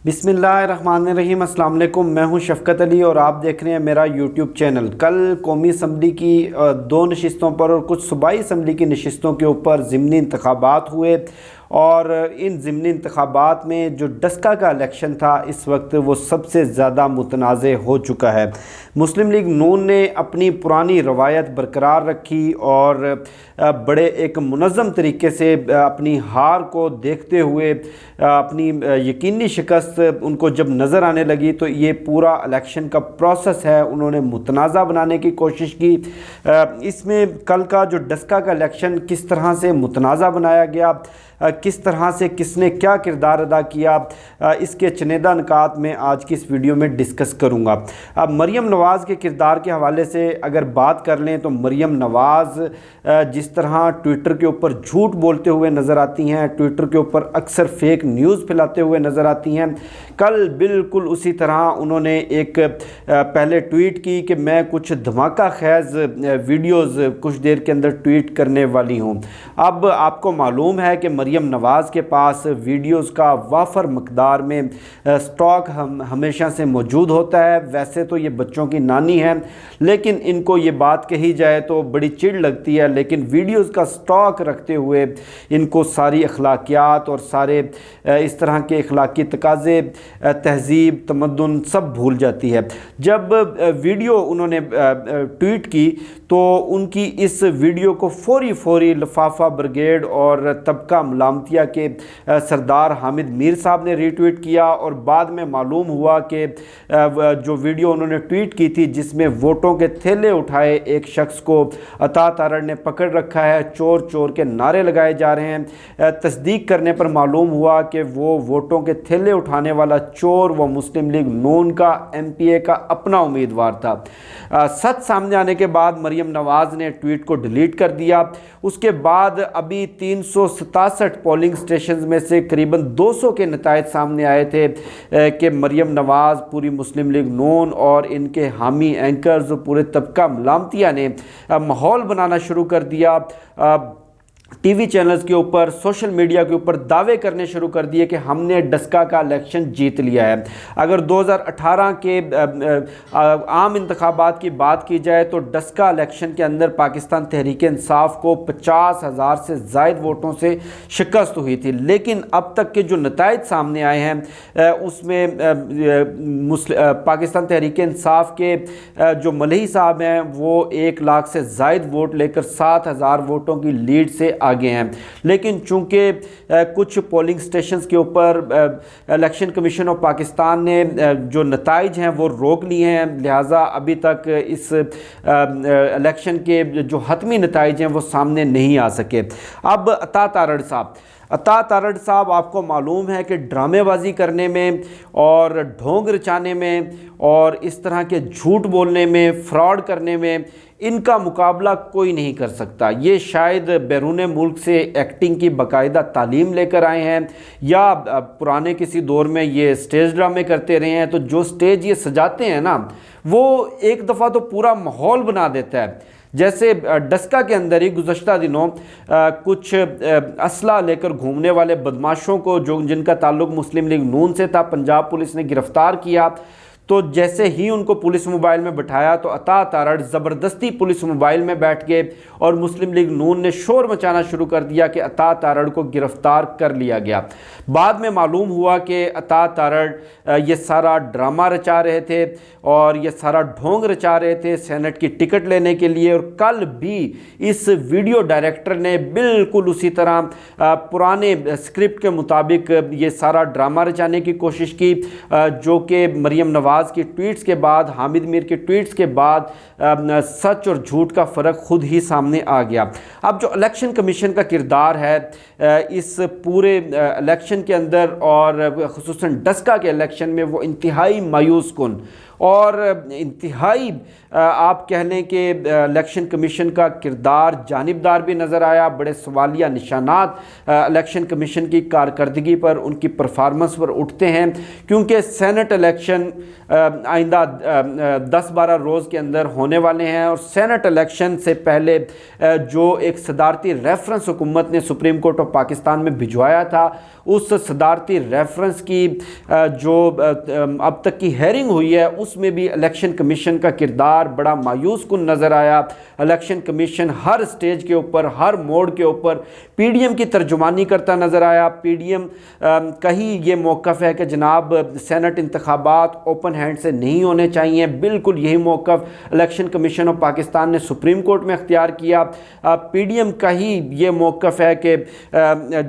बिस्मिल्लाहिर्रहमानिर्रहीम। अस्सलाम वालेकुम। मैं हूं शफ़क़त अली और आप देख रहे हैं मेरा यूट्यूब चैनल। कल कौमी असम्बली की दो नशिस्तों पर और कुछ सूबाई असम्बली की नशिस्तों के ऊपर ज़िमनी इंतखाबात हुए और इन ज़िमनी इंतखाबात में जो डस्का का इलेक्शन था इस वक्त वो सबसे ज़्यादा मुतनाज़ हो चुका है। मुस्लिम लीग नून ने अपनी पुरानी रवायत बरकरार रखी और बड़े एक मुनज़्ज़म तरीके से अपनी हार को देखते हुए अपनी यकीनी शिकस्त उनको जब नज़र आने लगी तो ये पूरा इलेक्शन का प्रोसेस है उन्होंने मुतनाज़ा बनाने की कोशिश की। इसमें कल का जो डस्का का इलेक्शन किस तरह से मुतनाज़ा बनाया गया, किस तरह से किसने क्या किरदार अदा किया, इसके चुनिंदा निकात में आज की इस वीडियो में डिस्कस करूँगा। अब मरियम नवाज़ के किरदार के हवाले से अगर बात कर लें तो मरियम नवाज़ जिस तरह ट्विटर के ऊपर झूठ बोलते हुए नज़र आती हैं, ट्विटर के ऊपर अक्सर फेक न्यूज़ फैलाते हुए नज़र आती हैं, कल बिल्कुल उसी तरह उन्होंने एक पहले ट्वीट की कि मैं कुछ धमाका खैज़ वीडियोज़ कुछ देर के अंदर ट्वीट करने वाली हूँ। अब आपको मालूम है कि मरियम नवाज़ के पास वीडियोज़ का वाफर मकदार में स्टॉक हमेशा से मौजूद होता है। वैसे तो ये बच्चों की नानी है लेकिन इनको ये बात कही जाए तो बड़ी चिढ़ लगती है, लेकिन वीडियोज़ का स्टॉक रखते हुए इनको सारी अखलाकियात और सारे इस तरह के अखलाकी तकाज़े, तहज़ीब, तमद्दुन सब भूल जाती है। जब वीडियो उन्होंने ट्वीट की तो उनकी इस वीडियो को फौरी लफाफा ब्रिगेड और तबका मलामतिया के सरदार हामिद मीर साहब ने रीट्वीट किया और बाद में मालूम हुआ कि जो वीडियो उन्होंने ट्वीट की थी जिसमें वोटों के थैले उठाए एक शख्स को अता तारड़ ने पकड़ रखा है, चोर चोर के नारे लगाए जा रहे हैं। तस्दीक करने पर मालूम हुआ कि वो वोटों के थैले उठाने वाला चोर वो मुस्लिम लीग नून का MPA का अपना उम्मीदवार था। सच सामने आने के बाद मरियम नवाज़ ने ट्वीट को डिलीट कर दिया। उसके बाद अभी 367 पोलिंग स्टेशन में से करीबन 200 के नतायज सामने आए थे कि मरियम नवाज़, पूरी मुस्लिम लीग नून और इनके हामी एंकर्स पूरे तबका मलामतिया ने माहौल बनाना शुरू कर दिया। टीवी चैनल्स के ऊपर, सोशल मीडिया के ऊपर दावे करने शुरू कर दिए कि हमने डस्का का इलेक्शन जीत लिया है। अगर 2018 के आम इंतखाबात की बात की जाए तो डस्का इलेक्शन के अंदर पाकिस्तान तहरीक इंसाफ को 50,000 से ज़ायद वोटों से शिकस्त हुई थी, लेकिन अब तक के जो नताइज सामने आए हैं उसमें पाकिस्तान तहरीक इंसाफ के जो मलही साहब हैं वो 1 लाख से ज़ायद वोट लेकर 7,000 वोटों की लीड से आगे हैं। लेकिन चूंकि कुछ पोलिंग स्टेशंस के ऊपर इलेक्शन कमीशन ऑफ पाकिस्तान ने जो नताइज हैं वो रोक लिए हैं, लिहाजा अभी तक इस इलेक्शन के जो हतमी नताइज हैं वो सामने नहीं आ सके। अब अता तारड़ साहब आपको मालूम है कि ड्रामेबाजी करने में और ढोंग रचाने में और इस तरह के झूठ बोलने में, फ्रॉड करने में इनका मुकाबला कोई नहीं कर सकता। ये शायद बैरून मुल्क से एक्टिंग की बाकायदा तालीम लेकर आए हैं या पुराने किसी दौर में ये स्टेज ड्रामे करते रहे हैं। तो जो स्टेज ये सजाते हैं ना वो एक दफ़ा तो पूरा माहौल बना देता है। जैसे डस्का के अंदर ही गुज़श्ता दिनों कुछ असला लेकर घूमने वाले बदमाशों को जिनका ताल्लुक़ मुस्लिम लीग नून से था, पंजाब पुलिस ने गिरफ़्तार किया। तो जैसे ही उनको पुलिस मोबाइल में बिठाया तो अता तारड़ ज़बरदस्ती पुलिस मोबाइल में बैठ गए और मुस्लिम लीग नून ने शोर मचाना शुरू कर दिया कि अता तारड़ को गिरफ़्तार कर लिया गया। बाद में मालूम हुआ कि अता तारड़ ये सारा ड्रामा रचा रहे थे और ये सारा ढोंग रचा रहे थे सेनेट की टिकट लेने के लिए। और कल भी इस वीडियो डायरेक्टर ने बिल्कुल उसी तरह पुराने स्क्रिप्ट के मुताबिक ये सारा ड्रामा रचाने की कोशिश की, जो कि मरियम नवाज़ की ट्वीट्स के बाद, हामिद मीर के ट्वीट्स के बाद सच और झूठ का फ़र्क खुद ही सामने आ गया। अब जो इलेक्शन कमीशन का किरदार है इस पूरे इलेक्शन के अंदर और ख़ुसूसन डस्का के इलेक्शन में वो इंतहाई मायूस कुन और इंतहाई आप कह लें कि इलेक्शन कमीशन का किरदार जानिबदार भी नज़र आया। बड़े सवालिया निशानात इलेक्शन कमीशन की कारकर्दगी पर, उनकी परफॉर्मेंस पर उठते हैं, क्योंकि सेनेट इलेक्शन आइंदा 10-12 रोज़ के अंदर होने वाले हैं। और सेनेट इलेक्शन से पहले जो एक सदारती रेफरेंस हुकूमत ने सुप्रीम कोर्ट ऑफ पाकिस्तान में भिजवाया था, उस सदारती रेफरेंस की जो अब तक की हेयरिंग हुई है, उसमें भी इलेक्शन कमीशन का किरदार बड़ा मायूस कुन नज़र आया। इलेक्शन कमीशन हर स्टेज के ऊपर, हर मोड़ के ऊपर पीडीएम की तर्जुमानी करता नज़र आया। पीडीएम का ही ये मौक़िफ़ है कि जनाब सेनेट इंतखाबात ओपन हैंड से नहीं होने चाहिए। बिल्कुल यही मौक़िफ़ इलेक्शन कमीशन ऑफ पाकिस्तान ने सुप्रीम कोर्ट में अख्तियार किया। पीडीएम का ही ये मौक़िफ़ है कि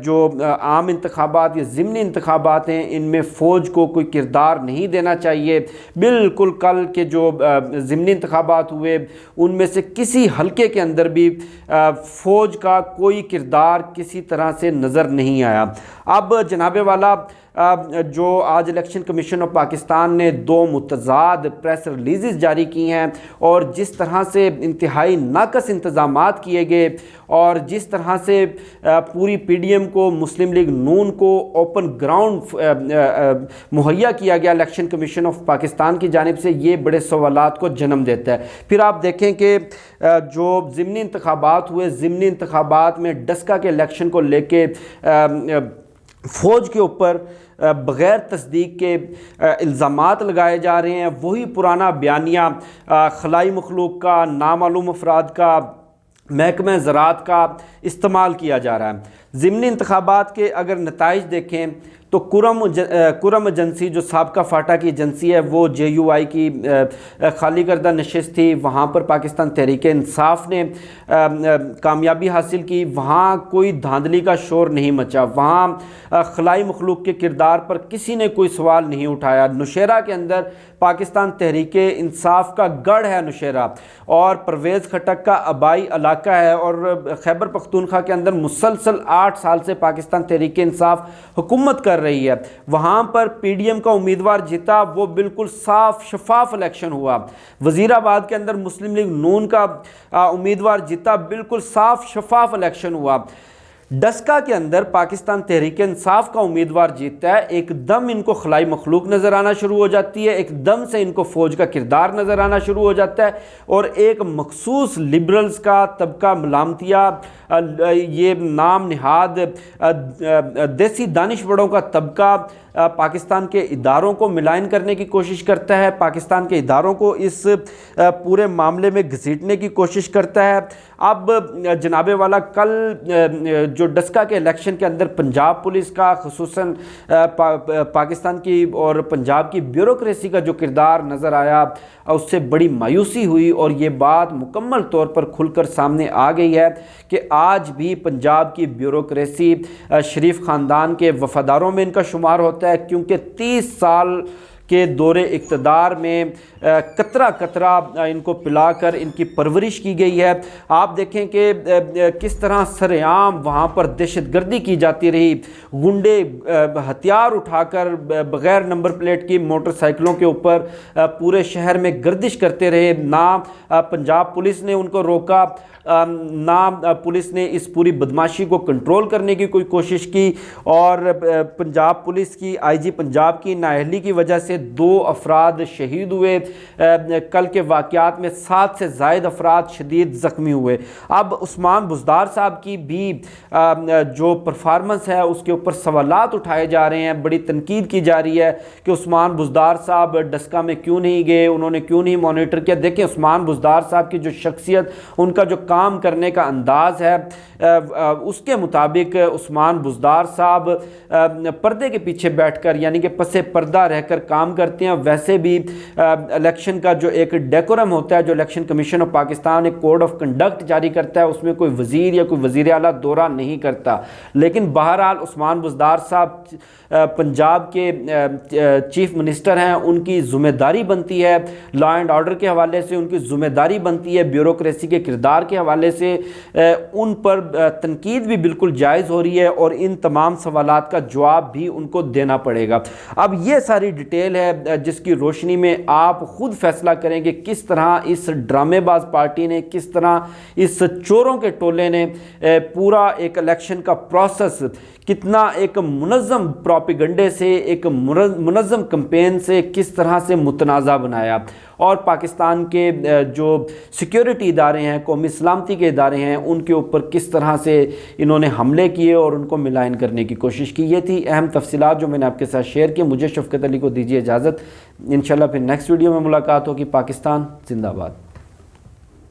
जो आम इंतखाबात या ज़िमनी इंतखाबात हैं, इनमें फ़ौज को कोई किरदार नहीं देना चाहिए। बिल्कुल कल के जो ज़िमनी इंतखाबात हुए, उनमें से किसी हलके के अंदर भी फ़ौज का कोई किरदार किसी तरह से नज़र नहीं आया। अब जनाबे वाला जो आज इलेक्शन कमीशन ऑफ पाकिस्तान ने 2 मुतज़ाद प्रेस रिलीज़ जारी की हैं, और जिस तरह से इंतहाई नाकस इंतज़ामात किए गए, और जिस तरह से पूरी पीडीएम को, मुस्लिम लीग नून को ओपन ग्राउंड मुहैया किया गया इलेक्शन कमीशन ऑफ पाकिस्तान की जानिब से, ये बड़े सवालात को जन्म देता है। फिर आप देखें कि जो ज़िमनी इंतखाबात हुए, ज़िमनी इंतखाबात में डस्का के इलेक्शन को लेके फ़ौज के ऊपर बग़ैर तस्दीक के इल्ज़ामात लगाए जा रहे हैं। वही पुराना बयानिया खलाई मखलूक का, नामालूम अफराद का, महकमा ज़राअत का इस्तेमाल किया जा रहा है। ज़िमनी इंतखाबात के अगर नताइज देखें तो कुरम एजेंसी, जो साबका फाटा की एजेंसी है, वो JUI की खाली करदा नशिस्त थी, वहाँ पर पाकिस्तान तहरीक इंसाफ ने कामयाबी हासिल की। वहाँ कोई धांधली का शोर नहीं मचा, वहाँ खलाई मखलूक के किरदार पर किसी ने कोई सवाल नहीं उठाया। नौशेरा के अंदर पाकिस्तान तहरीक इंसाफ का गढ़ है नौशेरा, और परवेज़ खटक का आबाई इलाका है, और खैबर पख्तूनख्वा के अंदर मुसलसल 8 साल से पाकिस्तान तहरीक इंसाफ हुकूमत कर रही है। वहाँ पर पीडीएम का उम्मीदवार जीता, वो बिल्कुल साफ शफाफ इलेक्शन हुआ। वज़ीराबाद के अंदर मुस्लिम लीग नून का उम्मीदवार जीता, बिल्कुल साफ शफाफ इलेक्शन हुआ। डस्का के अंदर पाकिस्तान तहरीक इंसाफ का उम्मीदवार जीतता है, एकदम इनको खलाई मखलूक नज़र आना शुरू हो जाती है, एकदम से इनको फ़ौज का किरदार नज़र आना शुरू हो जाता है, और एक मखसूस लिबरल्स का तबका, मलामतिया, ये नाम निहाद देसी दानिशवरों का तबका पाकिस्तान के इदारों को मिलान करने की कोशिश करता है, पाकिस्तान के इदारों को इस पूरे मामले में घसीटने की कोशिश करता है। अब जनाबे वाला कल जो डस्का के इलेक्शन के अंदर पंजाब पुलिस का, खुसूसन पाकिस्तान की और पंजाब की ब्यूरोक्रेसी का जो किरदार नज़र आया, उससे बड़ी मायूसी हुई, और ये बात मुकम्मल तौर पर खुलकर सामने आ गई है कि आज भी पंजाब की ब्यूरोक्रेसी शरीफ ख़ानदान के वफ़ादारों में इनका शुमार होता है, क्योंकि 30 साल के दौरे इक़्तिदार में कतरा कतरा इनको पिलाकर इनकी परवरिश की गई है। आप देखें कि किस तरह सरेआम वहाँ पर दहशतगर्दी की जाती रही, गुंडे हथियार उठाकर बग़ैर नंबर प्लेट की मोटरसाइकिलों के ऊपर पूरे शहर में गर्दिश करते रहे। ना पंजाब पुलिस ने उनको रोका, ना पुलिस ने इस पूरी बदमाशी को कंट्रोल करने की कोई कोशिश की, और पंजाब पुलिस की IG पंजाब की नाअहली की वजह से 2 अफराद शहीद हुए। कल के वाक़यात में 7 से ज़ायद अफराद शदीद ज़ख्मी हुए। अब उस्मान बुज़दार साहब की भी जो परफॉर्मेंस है, उसके ऊपर सवालात उठाए जा रहे हैं, बड़ी तनकीद की जा रही है कि उस्मान बुज़दार साहब डस्का में क्यों नहीं गए, उन्होंने क्यों नहीं मॉनिटर किया। देखिए, उस्मान बुज़दार साहब की जो शख्सियत, उनका जो काम करने का अंदाज़ है, उसके मुताबिक उस्मान बुज़दार साहब पर्दे के पीछे बैठकर, यानी कि पसे पर्दा रहकर काम करते हैं। वैसे भी इलेक्शन का जो एक डेकोरम होता है, जो इलेक्शन कमीशन ऑफ पाकिस्तान एक कोड ऑफ कंडक्ट जारी करता है, उसमें कोई वज़ीर या कोई वज़ीर आला दौरा नहीं करता। लेकिन बहरहाल उस्मान बुज़दार साहब पंजाब के चीफ मिनिस्टर हैं, उनकी ज़िम्मेदारी बनती है लॉ एंड ऑर्डर के हवाले से, उनकी ज़िम्मेदारी बनती है ब्यूरोक्रेसी के किरदार के हवाले से उन पर तनकीद भी बिल्कुल जायज़ हो रही है और इन तमाम सवालात का जवाब भी उनको देना पड़ेगा। अब ये सारी डिटेल है जिसकी रोशनी में आप खुद फैसला करेंगे किस तरह इस ड्रामेबाज पार्टी ने, किस तरह इस चोरों के टोले ने पूरा एक इलेक्शन का प्रोसेस कितना एक मुनज़्ज़म प्रोपेगेंडे से, एक मुनज़्ज़म कैंपेन से किस तरह से मुतनाज़ा बनाया और पाकिस्तान के जो सिक्योरिटी इदारे हैं, कौमी सलामती के इदारे हैं, उनके ऊपर किस तरह से इन्होंने हमले किए और उनको मिलान करने की कोशिश की। ये थी अहम तफसीलात जो मैंने आपके साथ शेयर की। मुझे शफ़क़त अली को दीजिए इजाज़त। इंशाल्लाह फिर नेक्स्ट वीडियो में मुलाकात होगी। पाकिस्तान जिंदाबाद।